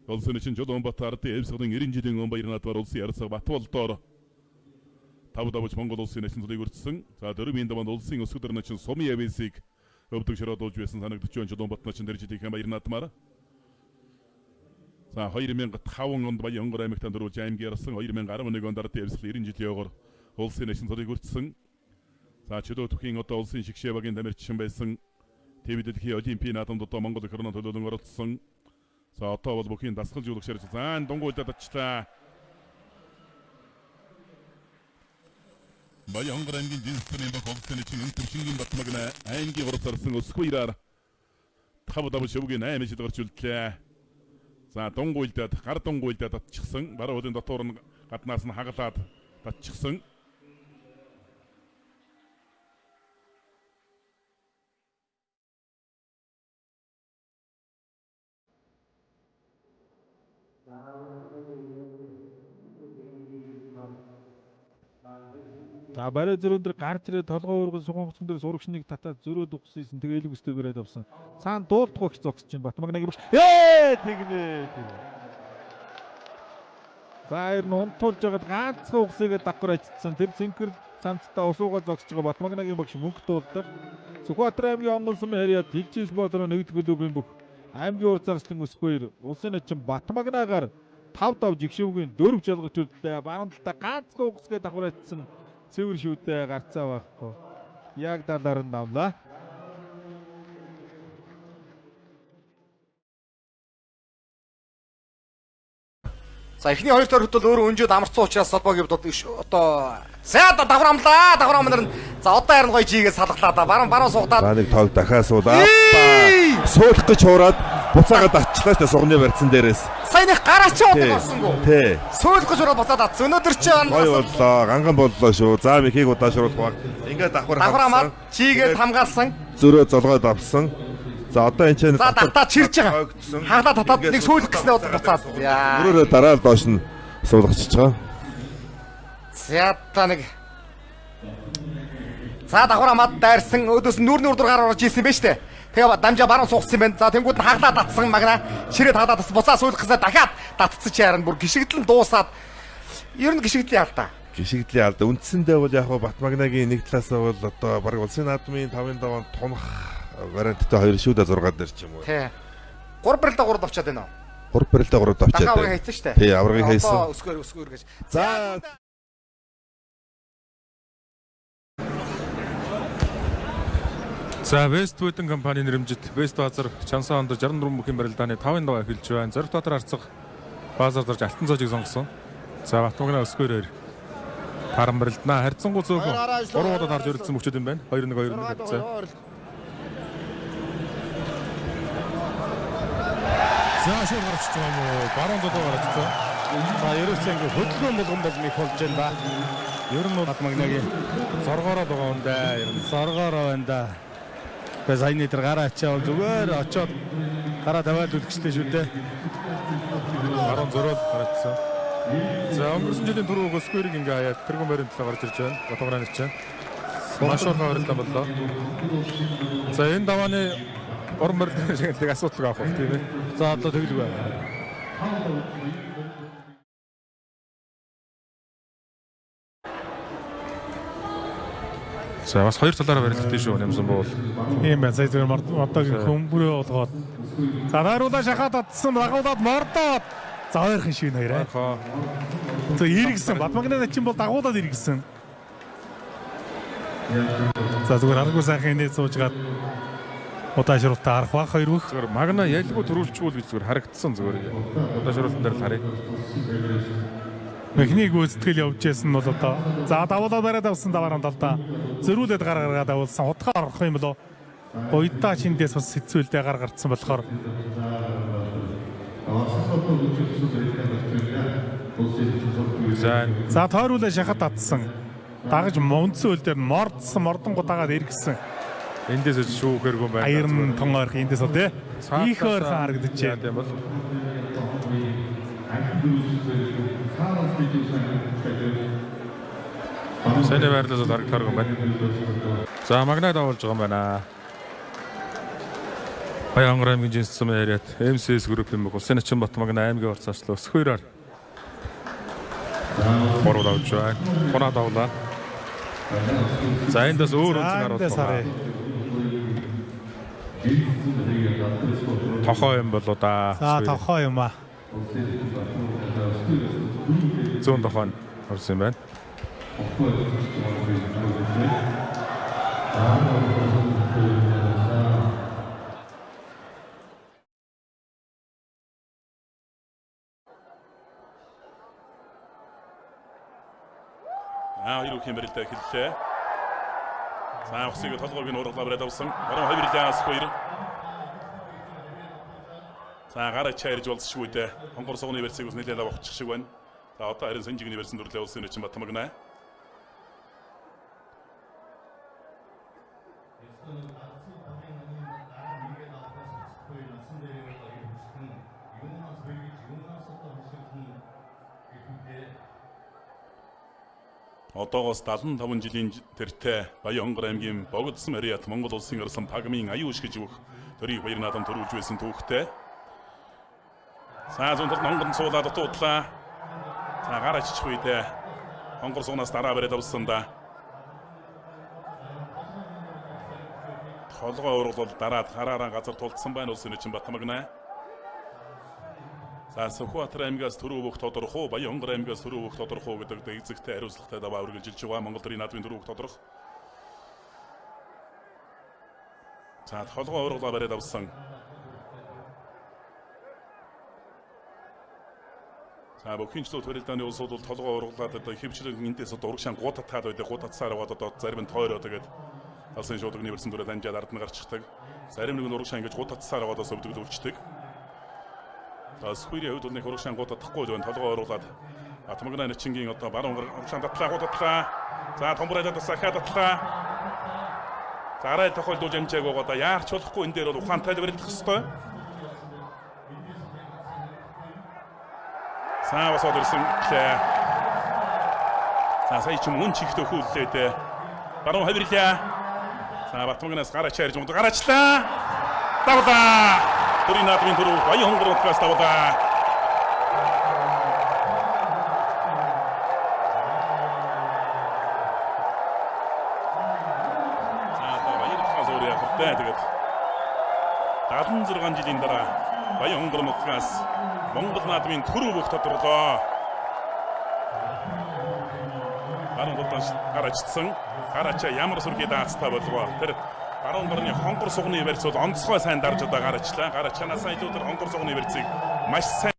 Улсын için Жолоонбат ард Эвсгийн 90 жилийн өн баярнаадвар улсын ярцаг Батболдоор 5 давж Монгол улсын нэшнлийг өртсөн. За 4-ийн даванд улсын өсгөдөр начин Сумын Эвсийг өвдөг широод уулж байсан санагдаж байна Жолоонбат начин дэр жилийн баярнаадмаар. За 2005 онд Баянгор аймагт дөрвж аймгийн ярсан 2011 онд ард Эвсэг 90 жилийн өгөр улсын нэшнлийг өртсөн. За чөлөө төхийн одоо улсын шигшээ багийн тамирчин байсан ТВ-дэлхийн Олимпийн наадамд одоо Монгол эх орноо төлөөлөн оролцсон. За одоо бол бүхийн дасгалжуулагч ширж заан дунгуйлаад очлаа. Баянгор аймгийн динстрийн баг улсын чинь өнтөр шингийн Батмагна аймгийн урд сарсан өсгөөрээр 5 давж шөвгийн 8 жил гарч үлдлээ. За дунгуйлаад гар дунгуйлаад татчихсан. Баруун хөлн дотор нь гаднаас нь хагалаад татчихсан. За барай зөрүүн дээр гарч ирээ толгой өргөн сугамгцэн дээр сурагчныг татаад зөрөөд угссан. Тэгээ элэг өстэй барайд авсан. Цаана дуулдах багч зогсож байна. Батмагнагийн багш. Тэгнэ. За ер нь унтуулж байгаад ганцхан угсыг давхар ажицсан. Тэр зинхэр цамцтай усуугаа зогсож байгаа Батмагнагийн багш мөнгө дуулдаг. Сүхбаатар аймгийн онгон сумын харьяат Хилжиж болроо нэгдэх клубын бүх аймгийн урд зарцлын өсгөөр улсын начин Батмагнагаар 5 давж игшүүгийн 4 жалгаж үлдлээ. Баруун талдаа ганцхан угсгээ давхар ажицсан. Цэвэр шүүдээ гарцаа байхгүй. Яг далаар нь навлаа. За эхний хоёр тойрогт бол өөрөө өнжөөд амарцсан учраас холбоогийн одоо сайд давхар амлаа. Давхар амлаар. За одоо харин гоё жигээ салглаа да. Баруун суугаад. За нэг тоог дахиад суулаа. Суулах гэж хуураад буцаагаад атчлаа ч сугны барьцсан дээрээс. Саяных гараа чи удаг болсонгүй. Тий. Суулах гэж хуураад буцаад атсан. Өнөөдөр чи гоё боллоо. Ганган боллоо шүү. За михийг удаашруулах баг. Ингээд давхар хамгаалсан. Чигээд хамгаалсан. Зөрөө золгоод авсан. За одоо энэ чинь за татаад чирж байгаа. Хаалаа татаад нэг суулах гэснээр буцаад. Өрөөрөө дараа л доош нь суулгачиж байгаа. За та нэг. За давхар хамаад дайрсан. Өдөөс нүүр гараар орж ийсэн байж тээ. Тэгээ дамжаа баруун суугсан юм байна. За тэнгууд нь хаглаа татсан магна. Ширээ хаглаа татсан. Буцаа суулгах гэсэн дахиад татцсан чи харин бүр гიშгдэл нь дуусаад ер нь гიშгдлийн алдаа. Гიშгдлийн алдаа. Үндсэндээ бол яг Батмагнагийн нэг талаасаа бол одоо баг улсын наадмын 5-ын даваанд тунах варианттай 2 шүүдэ 6 дээр ч юм уу. Тий. 3 барилда 3 давчаад байна уу? 3 барилда 3 давчаад. Дахиад авраг хийсэн шүү дээ. Тий, аврагыг хийсэн. Өсгөр гэж. За За Вестбуден компани нэрмжит Вест базар Чансан хонд 64 бүхэн барилдааны 5-ын даваа эхэлж байна. Зориг дотор харцах базар дорж алтан цоожийг сонгосон. За Батмагна өсгөөрээр харан барилдана. Харьцангуй цөөхөн 3 удаад харж өрөлдсөн мөчүүд юм байна. 2-1 хавцаа. За шууд гарч байгаа юм уу? Баруун зодоо гарч байгаа. За ерөөсөө ингэ хөдөлгөөн болгон бол нэг болж байна да. Ер нь Батмагнагийн зоргоороо байгаа юм да. Ер нь зоргоороо байна да. Бas айны дээр гараа ачаал зүгээр очоод гараа тавиад үлгчтэй шүү дээ. Баруун зөрөөд гарацсан. За өнгөрсөн жилийн түрүү өсгөрийг ингээ хаяад тэргүүн баримт талаа гарч ирж байна. Батмагнаа чинь маш урхан барилдаа боллоо. За энэ давааны уран барилдаа шиг нэг асуудал авах тийм ээ. За одоо тэглэг байна. За бас хоёр талаараа барилддаг шүү нэмсэн бол. Тийм байна. Сая зүгээр одоогийн хөмбөрөө болгоод. За найруулаа шахаад татсан, дагуулад мордоод. За хоёрхан шивнэ хоёроо. За эргэсэн. Батмагнаа чинь бол дагуулад эргэсэн. За зүгээр аргагүй сайхан нэ суужгаад удаашруултаа харах ба хоёр бүх. Зүгээр магна ялгүй төрүүлчихвэл гэж зүгээр харагдсан зүгээр. Удаашруултан дээр л харъя. Эхнийг гүйцэтгэл явж байсан нь бол одоо за давуулаад бариад авсан даваараа талдаа зөрүүлээд гар гаргаад авуулсан утгаар орох юм болоо гоёдаа чиндээс бас хэцүүлдэ гар гарцсан болохоор за тойруулаа шахаад татсан дагаж мөнцөн үйл дээр мордсон мордон гутаагаад эргэсэн эндээс шүүхэргүй байна. Аяр нь тон ойрхон эндээс бол тий их ойрхон харагдаж байна тийм бол Сэний байрлалд харагдах юм байна. За магнад авуулж байгаа юм байна. Баянгар аймгийн жинсэн яриад МСС группийн мөг улсын начин Батмагна аймгийн орцоочлоо өсгөөрөөр бороо авч байгаа. Бороо давлаа. За эндээс өөр үнцэн харуулж байгаа. Тохоо юм болоо да. За тохоо юм аа. Зүүн тохоо орсон юм байна. Хоёр хэмбэрэлтэй эхэллээ. За усыг толгойг нь ургалаа бариад авсан. Баруун хавирлаас хоёр. За гараа чаярж болсшгүй дээ. Хонгор сугны версийг ус нэлээд авахчих шиг байна. За одоо харин Санжигны версэнд өрлөө улсын начин Батмагна. Одоогоос 75 жилийн тэртээ Баянгар аймгийн Богдсон Мариат Монгол улсын орсон Пагмын аюуш гэж өгөх төрийг баяр наадам төрүүлж байсан түүхтэй. За зүүн талд хонгор суулаад дутуудлаа. За гар аччих үедээ хонгор суунаас дараа бариад авсан да. Толгой ургал дараад хараараа газар тулдсан байна улсын начин Батмагна. За Сүхбаатар аймгаас төрөө бүх тодорхой, Баянгар аймгаас төрөө бүх тодорхой гэдэг эзэгтэй хариуцлагатай даваа үргэлжилж байгаа Монгол төрийн наадмын төрөө бүх тодорхой. За толгой ургалаа бариад авсан. За бүхинчлүүд хөрөлдөөний улсууд бол толгой ургалаад одоо хэвчлэн эндээс одоо урагшаан гутатаад байдаг. Гутатсаар аваад одоо зарим нь тойроо тэгээд алсын шуудагийн версэнд дүрээ дамжаад ард нь гарчдаг. Зарим нэг нь урагшаан ингэж гутатсаар аваад өвдөгдүүлчихдэг. Сүхбаатарын хувьд бол нэг урагшаан гутатахгүй байна. Толгой ургалаад Батмагна начингийн одоо баруун урагшаан татлаа гутатлаа. За томбрайдаа тасахаа татлаа. За арай тохиолдуулж амжааг байгаа да яарч болохгүй энэ дээр бол ухаантай барилдах хэвээр. За басаад ирсэн гэлээ. За сая ч мөн чихтэй хүүллээ дээ. Баруун хавирлаа. За Батмагнаас гараа чарж мод гараачлаа. Давда. Төрийн наадмын төрөв Баянгар утгаас давда. За Баянгар зуряа хүртээ тэгээд 76 жилийн дараа Баянгар утгаас Монгол наадмын төрөв бүх тодорлоо. Баруун талаас гараачсан. Гараачаа ямар сүргээ даацтай болов. Тэр баруун гарны хонгор сугны верц бол онцгой сайн дарж удаа гараачлаа. Гараачаанаас илүү тэр хонгор сугны верцийг маш сайн